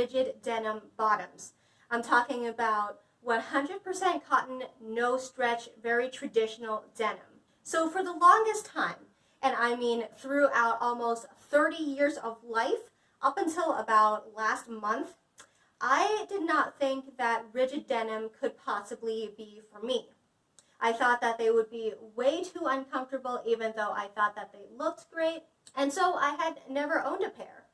rigid denim bottoms. I'm talking about 100% cotton, no stretch, very traditional denim. So for the longest time, and I mean throughout almost 30 years of life, up until about last month, I did not think that rigid denim could possibly be for me. I thought that they would be way too uncomfortable, even though I thought that they looked great, and so I had never owned a pair.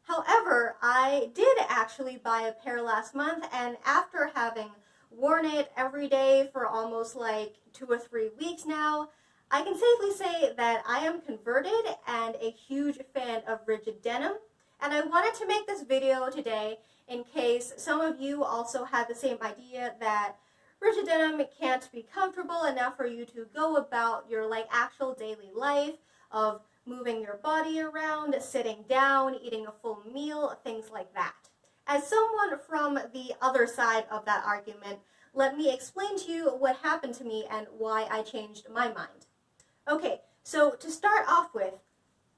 However, I did actually buy a pair last month, and after having worn it every day for almost like 2 or 3 weeks now, I can safely say that I am converted and a huge fan of rigid denim. And I wanted to make this video today in case some of you also had the same idea that rigid denim can't be comfortable enough for you to go about your actual daily life of moving your body around, sitting down, eating a full meal, things like that. As someone from the other side of that argument, let me explain to you what happened to me and why I changed my mind. Okay, so to start off with,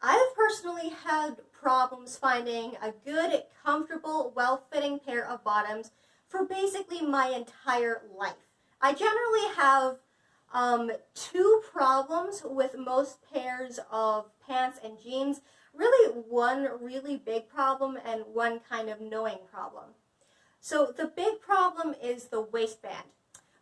I've personally had problems finding a good, comfortable, well-fitting pair of bottoms for basically my entire life. I generally have two problems with most pairs of pants and jeans. Really one really big problem and one kind of annoying problem. So the big problem is the waistband.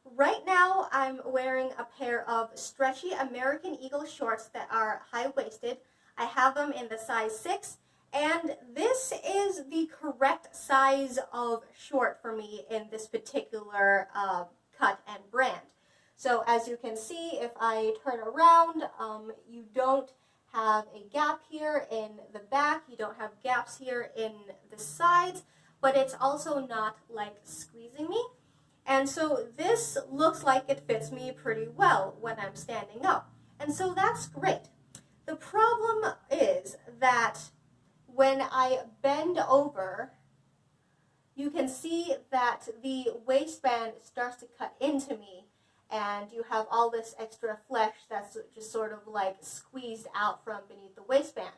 Right now I'm wearing a pair of stretchy American Eagle shorts that are high-waisted. I have them in the size 6, and this is the correct size of short for me in this particular cut and brand. So as you can see, if I turn around, you don't have a gap here in the back, you don't have gaps here in the sides, but it's also not like squeezing me. And so this looks like it fits me pretty well when I'm standing up. And so that's great. The problem is that when I bend over, you can see that the waistband starts to cut into me, and you have all this extra flesh that's just sort of like squeezed out from beneath the waistband.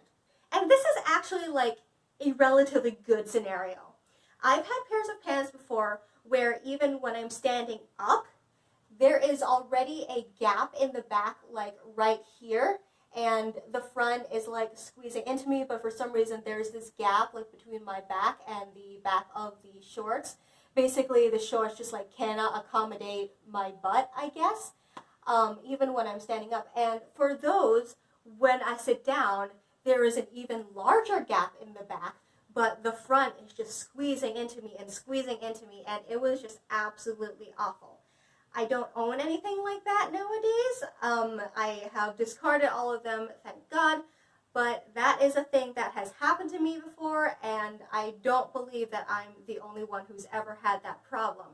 And this is actually like a relatively good scenario. I've had pairs of pants before where even when I'm standing up, there is already a gap in the back, like right here, and the front is like squeezing into me, but for some reason there's this gap like between my back and the back of the shorts. Basically the shorts just like cannot accommodate my butt, I guess, even when I'm standing up. And for those, when I sit down, there is an even larger gap in the back, but the front is just squeezing into me, and it was just absolutely awful. I don't own anything like that nowadays. I have discarded all of them, thank God, but that is a thing that has happened to me before, and I don't believe that I'm the only one who's ever had that problem.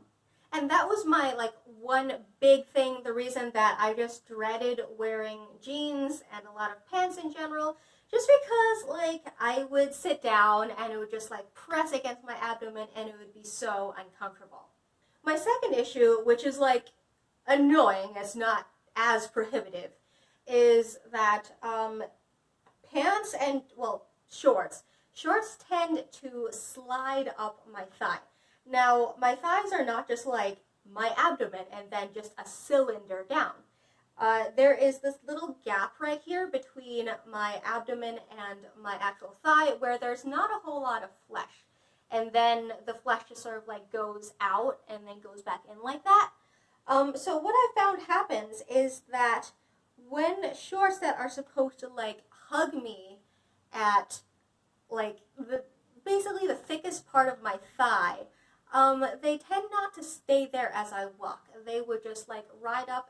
And that was my one big thing, the reason that I just dreaded wearing jeans and a lot of pants in general, just because I would sit down and it would just press against my abdomen and it would be so uncomfortable. My second issue, which is annoying, it's not as prohibitive, is that pants and, shorts tend to slide up my thigh. Now, my thighs are not just like my abdomen and then just a cylinder down. There is this little gap right here between my abdomen and my actual thigh where there's not a whole lot of flesh. And then the flesh just sort of goes out and then goes back in like that. So what I found happens is that when shorts that are supposed to hug me at basically the thickest part of my thigh, they tend not to stay there as I walk. They would just ride up,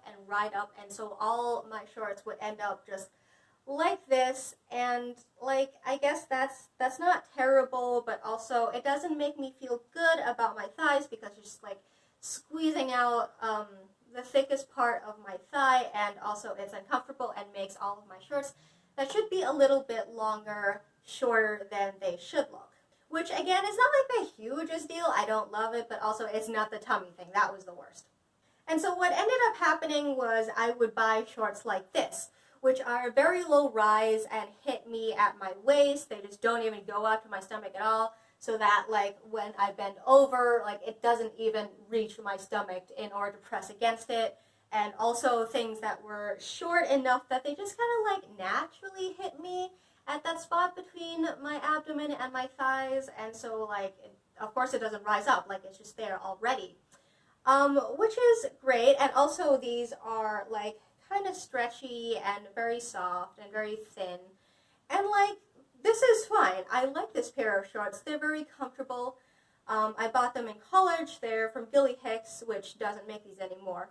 and so all my shorts would end up just like this, and I guess that's not terrible, but also it doesn't make me feel good about my thighs because it's just squeezing out the thickest part of my thigh, and also it's uncomfortable and makes all of my shorts that should be a little bit longer shorter than they should look. Which again is not the hugest deal, I don't love it, but also it's not the tummy thing, that was the worst. And so what ended up happening was I would buy shorts like this, which are very low rise and hit me at my waist. They just don't even go up to my stomach at all. so that like when I bend over, like it doesn't even reach my stomach in order to press against it. And also things that were short enough that they just kind of like naturally hit me at that spot between my abdomen and my thighs, and so like of course it doesn't rise up, like it's just there already, which is great. And also these are like kind of stretchy and very soft and very thin, and like this is fine. I like this pair of shorts. They're very comfortable. I bought them in college. They're from Gilly Hicks, which doesn't make these anymore.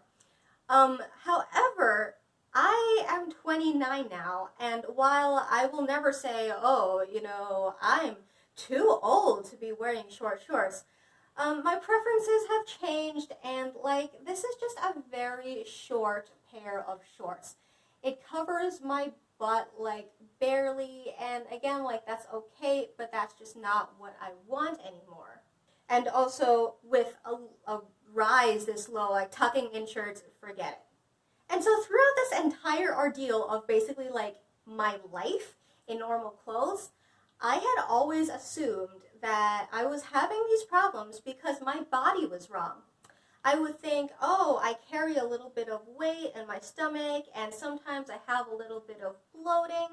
However, I am 29 now, and while I will never say, oh, you know, I'm too old to be wearing short shorts, my preferences have changed, and like this is just a very short pair of shorts. It covers my butt like barely, and again, like that's okay, but that's just not what I want anymore. And also with a rise this low, like tucking in shirts, forget it. And so throughout this entire ordeal of basically like my life in normal clothes, I had always assumed that I was having these problems because my body was wrong. I would think, oh, I carry a little bit of weight in my stomach, and sometimes I have a little bit of bloating.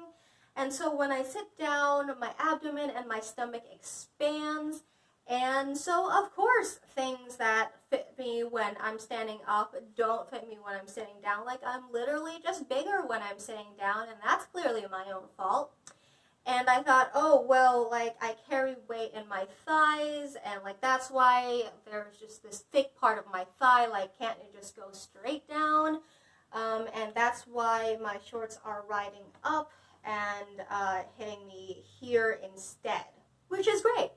And so when I sit down, my abdomen and my stomach expands. And so, of course, things that fit me when I'm standing up don't fit me when I'm sitting down. Like, I'm literally just bigger when I'm sitting down, and that's clearly my own fault. And I thought, oh, well, like, I carry weight in my thighs, and, like, that's why there's just this thick part of my thigh. Like, can't it just go straight down? And that's why my shorts are riding up and hitting me here instead, which is great.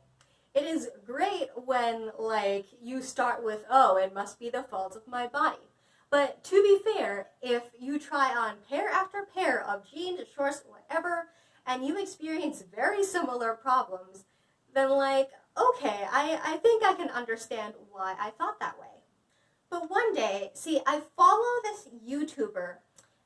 It is great when, like, you start with, oh, it must be the fault of my body. But to be fair, if you try on pair after pair of jeans, shorts, whatever, and you experience very similar problems, then, like, okay, I think I can understand why I thought that way. But one day, see, I follow this YouTuber,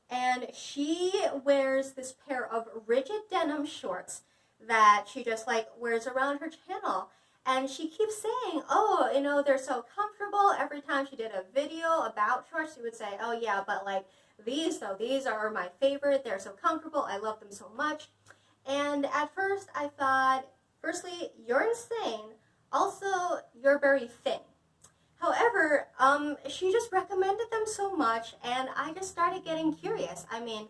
and she wears this pair of rigid denim shorts that she just, like, wears around her channel. And she keeps saying, oh, you know, they're so comfortable. Every time she did a video about shorts, she would say, oh, yeah, but, like, these are my favorite. They're so comfortable. I love them so much. And at first, I thought, firstly, you're insane. Also, you're very thin. However, she just recommended them so much, and I just started getting curious. I mean,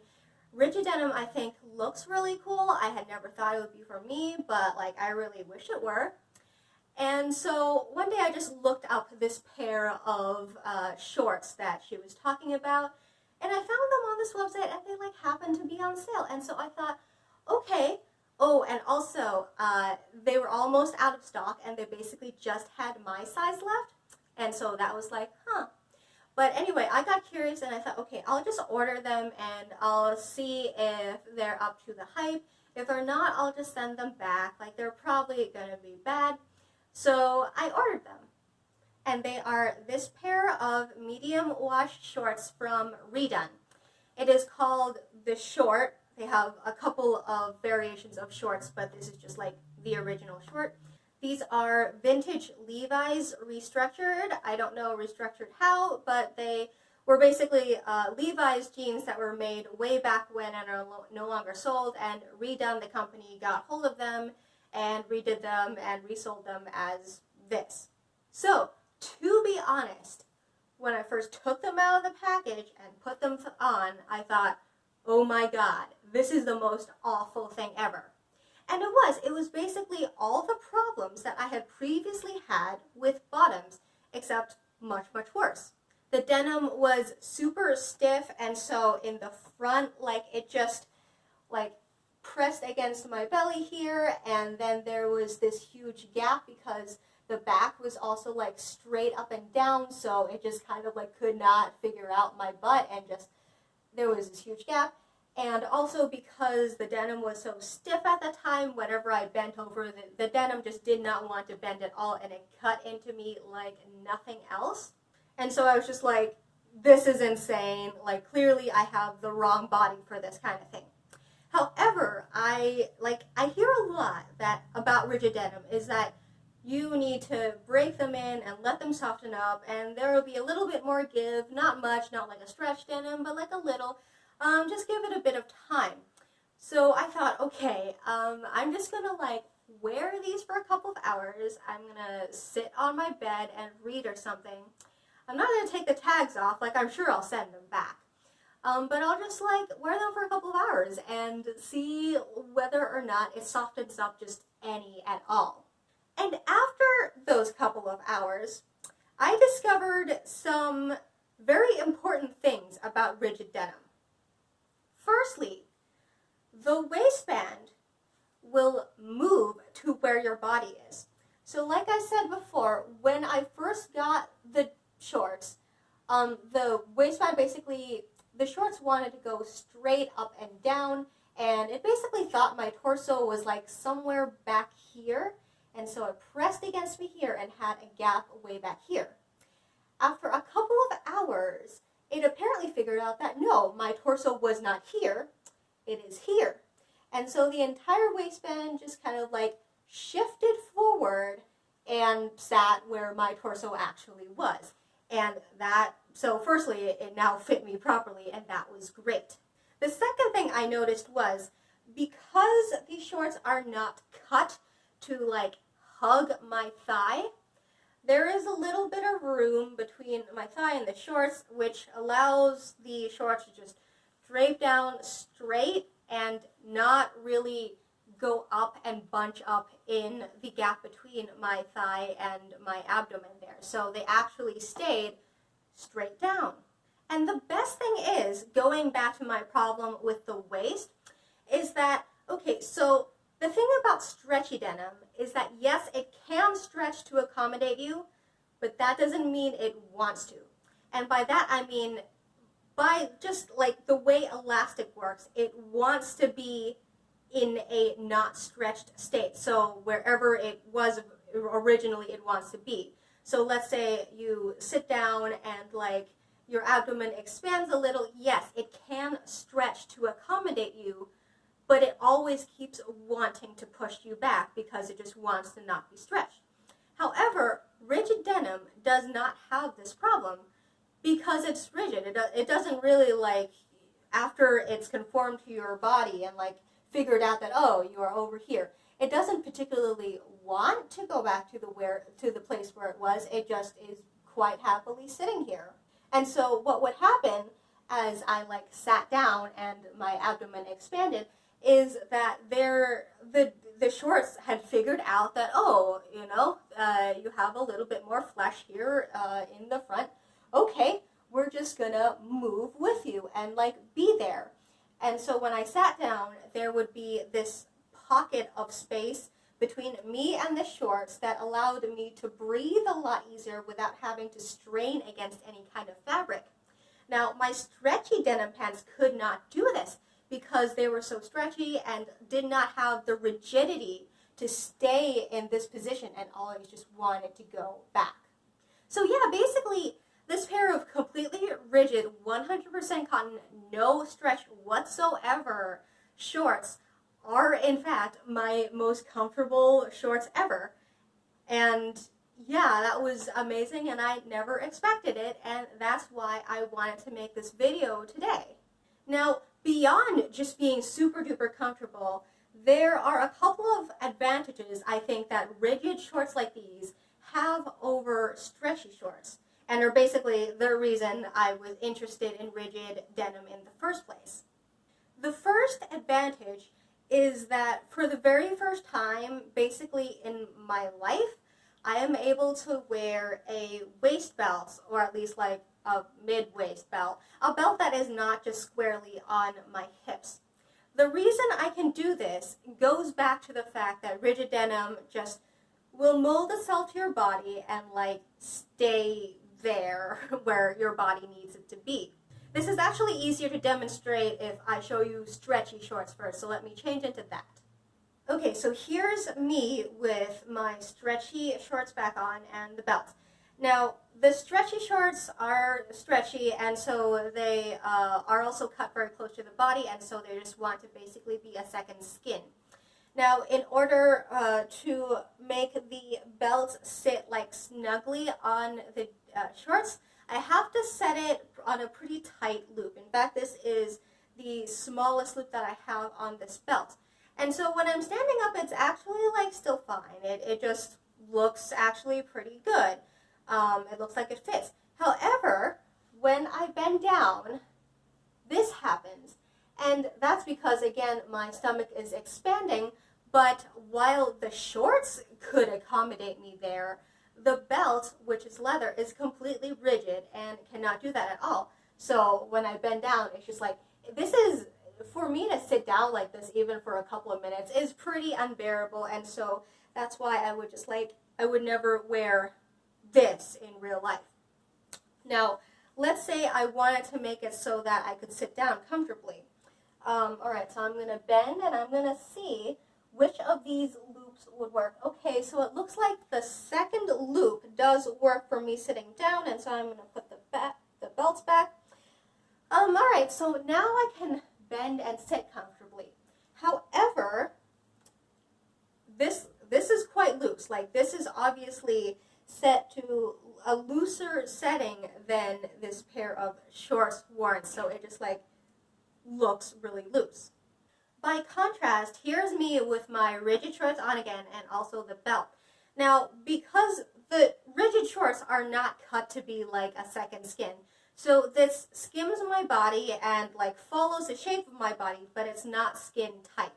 rigid denim, I think, looks really cool. I had never thought it would be for me, but, like, I really wish it were. And so one day I just looked up this pair of shorts that she was talking about, and I found them on this website, and they like happened to be on sale. And so I thought, okay. Oh, and also they were almost out of stock, and they basically just had my size left. And so that was like, huh. But anyway, I got curious, and I thought, okay, I'll just order them, and I'll see if they're up to the hype. If they're not, I'll just send them back. Like, they're probably going to be bad. So I ordered them, and they are this pair of medium wash shorts from Redone. It is called the short. They have a couple of variations of shorts, but this is just like the original short. These are vintage Levi's restructured. I don't know restructured how, but they were basically Levi's jeans that were made way back when and are no longer sold, and Redone, the company, got hold of them and redid them and resold them as this. So, to be honest, when I first took them out of the package and put them on, I thought, oh my god, this is the most awful thing ever. And it was basically all the problems that I had previously had with bottoms, except much, much worse. The denim was super stiff, and so in the front, like, it just, like, pressed against my belly here, and then there was this huge gap because the back was also like straight up and down, so it just kind of like could not figure out my butt, and just there was this huge gap. And also because the denim was so stiff at the time, whenever I bent over, the denim just did not want to bend at all, and it cut into me like nothing else. And so I was just like, this is insane, like clearly I have the wrong body for this kind of thing. However, I hear a lot about rigid denim is that you need to break them in and let them soften up, and there will be a little bit more give, not much, not like a stretch denim, but like a little. Just give it a bit of time. So I thought, okay, I'm just gonna like wear these for a couple of hours. I'm gonna sit on my bed and read or something. I'm not gonna take the tags off, like I'm sure I'll send them back. But I'll just like wear them for a couple of hours and see whether or not it softens up just any at all. And after those couple of hours, I discovered some very important things about rigid denim. Firstly, the waistband will move to where your body is. So like I said before, when I first got the shorts, the waistband basically, the shorts wanted to go straight up and down, and it basically thought my torso was like somewhere back here, and so it pressed against me here and had a gap way back here. After a couple of hours, it apparently figured out that no, my torso was not here, it is here. And so the entire waistband just kind of like shifted forward and sat where my torso actually was. And that, so firstly, it now fit me properly, and that was great. The second thing I noticed was, because these shorts are not cut to like hug my thigh, there is a little bit of room between my thigh and the shorts, which allows the shorts to just drape down straight and not really go up and bunch up in the gap between my thigh and my abdomen there. So they actually stayed straight down. And the best thing is, going back to my problem with the waist, is that, okay, so the thing about stretchy denim is that yes, it can stretch to accommodate you, but that doesn't mean it wants to. And by that I mean, by just like the way elastic works, it wants to be in a not stretched state. So wherever it was originally, it wants to be. So let's say you sit down and like your abdomen expands a little. Yes, it can stretch to accommodate you, but it always keeps wanting to push you back because it just wants to not be stretched. However, rigid denim does not have this problem because it's rigid. It doesn't really like, after it's conformed to your body and like figured out that, oh, you are over here, it doesn't particularly want to go back to the place where it was. It just is quite happily sitting here. And so what would happen as I like sat down and my abdomen expanded is that the shorts had figured out that, oh, you have a little bit more flesh here in the front. Okay, we're just gonna move with you and like be there. And so when I sat down, there would be this pocket of space between me and the shorts that allowed me to breathe a lot easier without having to strain against any kind of fabric. Now, my stretchy denim pants could not do this because they were so stretchy and did not have the rigidity to stay in this position and always just wanted to go back. So yeah, basically, this pair of completely rigid, 100% cotton, no stretch whatsoever shorts are in fact my most comfortable shorts ever. And yeah, that was amazing and I never expected it, and that's why I wanted to make this video today. Now, beyond just being super duper comfortable, there are a couple of advantages I think that rigid shorts like these have over stretchy shorts, and are basically the reason I was interested in rigid denim in the first place. The first advantage is that for the very first time, basically in my life, I am able to wear a waist belt, or at least like a mid-waist belt, a belt that is not just squarely on my hips. The reason I can do this goes back to the fact that rigid denim just will mold itself to your body and like stay there where your body needs it to be. This is actually easier to demonstrate if I show you stretchy shorts first, so let me change into that. Okay, so here's me with my stretchy shorts back on and the belt. Now, the stretchy shorts are stretchy, and so they are also cut very close to the body, and so they just want to basically be a second skin. Now, in order to make the belt sit like snugly on the shorts, I have to set it on a pretty tight loop. In fact, this is the smallest loop that I have on this belt. And so when I'm standing up, it's actually like still fine. It just looks actually pretty good. It looks like it fits. However, when I bend down, this happens. And that's because, again, my stomach is expanding, but while the shorts could accommodate me there, the belt, which is leather, is completely rigid and cannot do that at all. So when I bend down, it's just like, this is, for me to sit down like this even for a couple of minutes is pretty unbearable. And so that's why I would just like, I would never wear this in real life. Now, let's say I wanted to make it so that I could sit down comfortably. All right, so I'm going to bend and I'm going to see which of these loops would work. Okay, so it looks like the second loop does work for me sitting down, and so I'm going to put the belts back. All right, so now I can bend and sit comfortably. However, this is quite loose. Like, this is obviously set to a looser setting than this pair of shorts warrants, so it just like looks really loose. By contrast, here's me with my rigid shorts on again and also the belt. Now, because the rigid shorts are not cut to be like a second skin, so this skims my body and like follows the shape of my body, but it's not skin tight.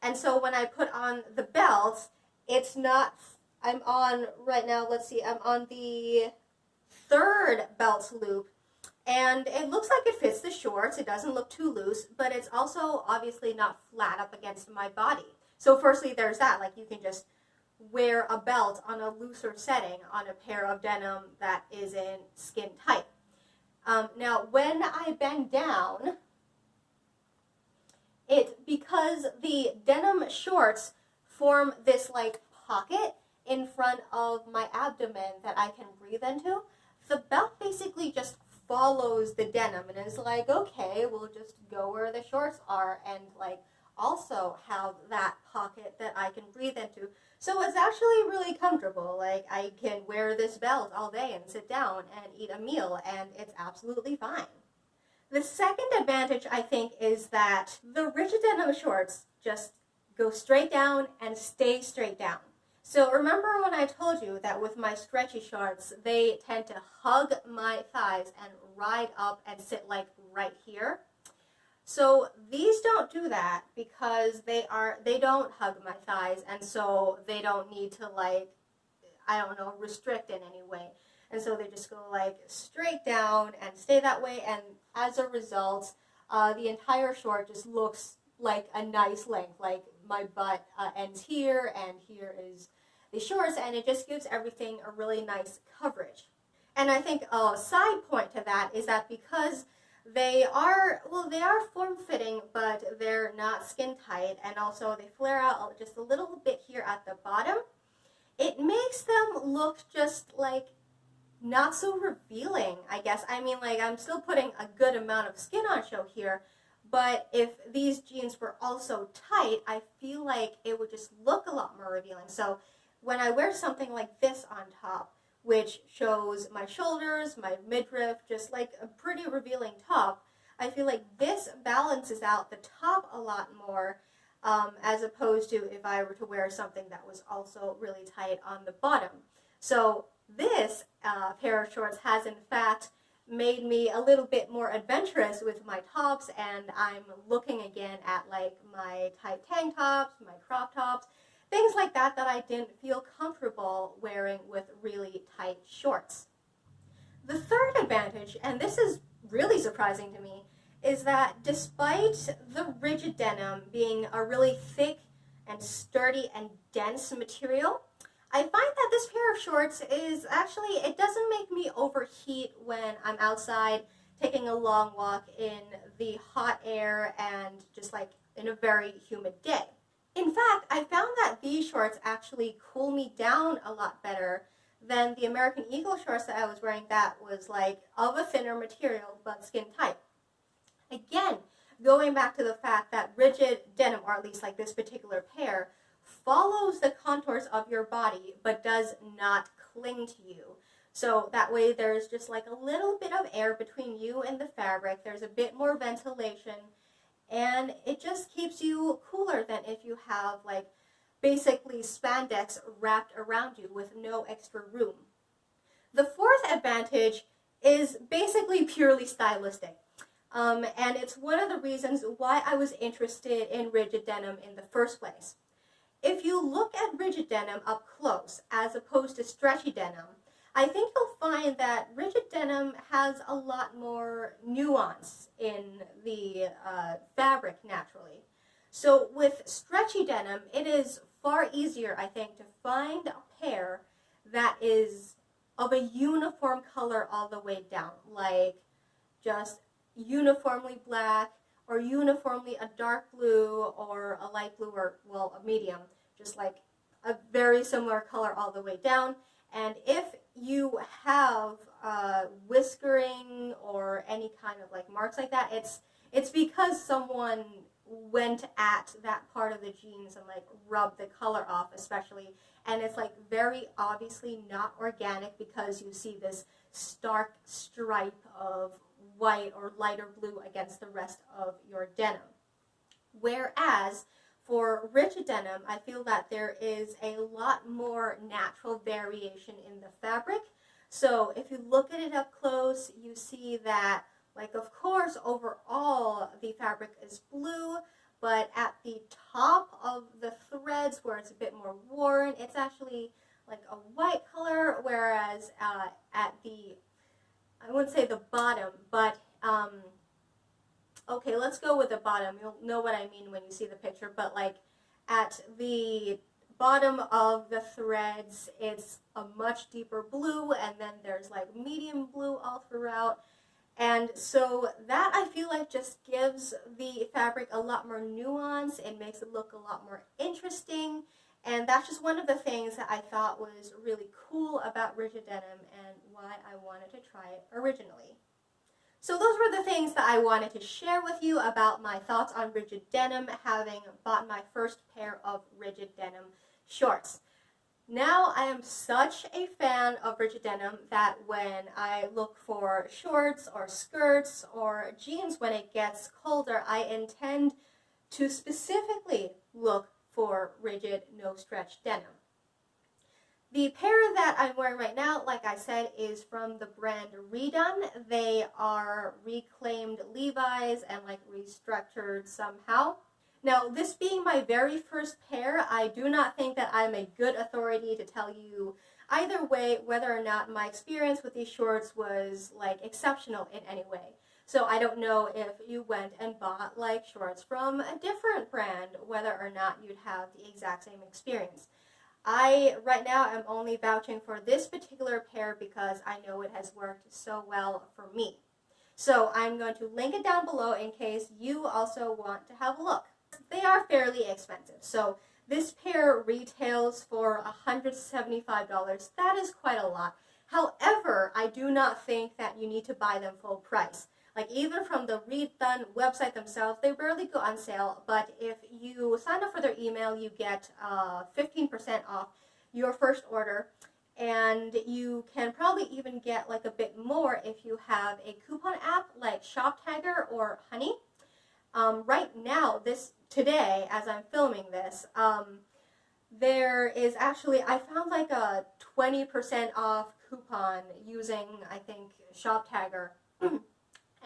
And so when I put on the belt, it's not, I'm on right now, let's see, I'm on the third belt loop, and it looks like it fits the shorts. It doesn't look too loose, but it's also obviously not flat up against my body. So firstly, there's that. Like, you can just wear a belt on a looser setting on a pair of denim that isn't skin tight. Now, when I bend down, because the denim shorts form this like pocket in front of my abdomen that I can breathe into, the belt basically just follows the denim and is like, okay, we'll just go where the shorts are and like also have that pocket that I can breathe into. So it's actually really comfortable. Like, I can wear this belt all day and sit down and eat a meal, and it's absolutely fine. The second advantage, I think, is that the rigid denim shorts just go straight down and stay straight down. So remember when I told you that with my stretchy shorts, they tend to hug my thighs and ride up and sit like right here? So these don't do that because they don't hug my thighs, and so they don't need to like, I don't know, restrict in any way. And so they just go like straight down and stay that way, and as a result, the entire short just looks like a nice length. Like, my butt ends here, and here is the shorts, and it just gives everything a really nice coverage. And I think a side point to that is that because they are form-fitting, but they're not skin tight, and also they flare out just a little bit here at the bottom, it makes them look just like not so revealing, I guess. I mean, like, I'm still putting a good amount of skin on show here, but if these jeans were also tight, I feel like it would just look a lot more revealing. So when I wear something like this on top, which shows my shoulders, my midriff, just like a pretty revealing top, I feel like this balances out the top a lot more, as opposed to if I were to wear something that was also really tight on the bottom. So this pair of shorts has in fact made me a little bit more adventurous with my tops, and I'm looking again at like my tight tank tops, my crop tops, things like that that I didn't feel comfortable wearing with really tight shorts. The third advantage, and this is really surprising to me, is that despite the rigid denim being a really thick and sturdy and dense material, I find that this pair of shorts is actually, it doesn't make me overheat when I'm outside taking a long walk in the hot air and just like in a very humid day. In fact, I found that these shorts actually cool me down a lot better than the American Eagle shorts that I was wearing that was like of a thinner material but skin tight. Again, going back to the fact that rigid denim, or at least like this particular pair, follows the contours of your body but does not cling to you. So that way there's just like a little bit of air between you and the fabric. There's a bit more ventilation, and it just keeps you cooler than if you have like basically spandex wrapped around you with no extra room. The fourth advantage is basically purely stylistic. And it's one of the reasons why I was interested in rigid denim in the first place. If you look at rigid denim up close as opposed to stretchy denim, I think you'll find that rigid denim has a lot more nuance in the fabric naturally. So with stretchy denim, it is far easier, I think, to find a pair that is of a uniform color all the way down, like just uniformly black or uniformly a dark blue or a light blue or, well, a medium, just like a very similar color all the way down. And if you have whiskering or any kind of like marks like that, it's because someone went at that part of the jeans and like rubbed the color off especially, and it's like very obviously not organic because you see this stark stripe of white or lighter blue against the rest of your denim. Whereas for rigid denim, I feel that there is a lot more natural variation in the fabric. So if you look at it up close, you see that, like, of course, overall the fabric is blue, but at the top of the threads where it's a bit more worn, it's actually like a white color, whereas at the, I wouldn't say the bottom, but okay, let's go with the bottom. You'll know what I mean when you see the picture, but like at the bottom of the threads, it's a much deeper blue, and then there's like medium blue all throughout. And so that, I feel like, just gives the fabric a lot more nuance and makes it look a lot more interesting. And that's just one of the things that I thought was really cool about rigid denim and why I wanted to try it originally. So those were the things that I wanted to share with you about my thoughts on rigid denim, having bought my first pair of rigid denim shorts. Now I am such a fan of rigid denim that when I look for shorts or skirts or jeans when it gets colder, I intend to specifically look for rigid no stretch denim. The pair that I'm wearing right now, like I said, is from the brand Redone. They are reclaimed Levi's and like restructured somehow. Now, this being my very first pair, I do not think that I'm a good authority to tell you either way whether or not my experience with these shorts was like exceptional in any way. So I don't know if you went and bought like shorts from a different brand, whether or not you'd have the exact same experience. I, right now, am only vouching for this particular pair because I know it has worked so well for me. So I'm going to link it down below in case you also want to have a look. They are fairly expensive. So this pair retails for $175. That is quite a lot. However, I do not think that you need to buy them full price. Like, even from the Redone website themselves, they rarely go on sale, but if you sign up for their email, you get 15% off your first order, and you can probably even get like a bit more if you have a coupon app like ShopTagger or Honey. Right now, today, as I'm filming this, there is actually, I found like a 20% off coupon using, I think, ShopTagger.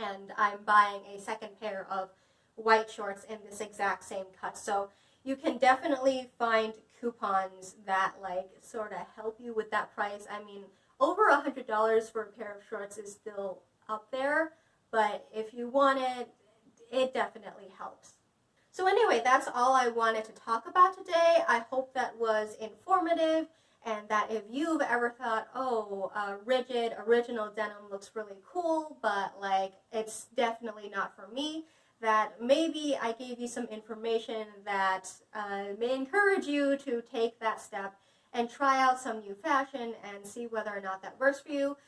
And I'm buying a second pair of white shorts in this exact same cut. So you can definitely find coupons that like sort of help you with that price. I mean, over $100 for a pair of shorts is still up there, but if you want it, it definitely helps. So anyway, that's all I wanted to talk about today. I hope that was informative, and that if you've ever thought, oh, rigid original denim looks really cool, but like it's definitely not for me, that maybe I gave you some information that may encourage you to take that step and try out some new fashion and see whether or not that works for you.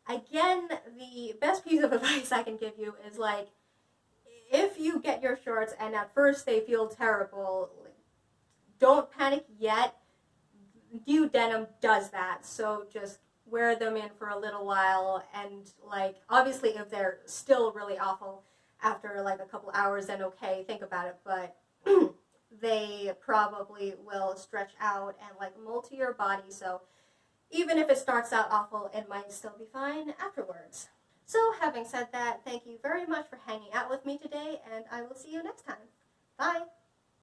Again, the best piece of advice I can give you is like, if you get your shorts and at first they feel terrible, don't panic yet. New denim does that, so just wear them in for a little while, and like obviously if they're still really awful after like a couple hours, then okay, think about it, but they probably will stretch out and like mold to your body, so even if it starts out awful, it might still be fine afterwards. So having said that, thank you very much for hanging out with me today, and I will see you next time. Bye!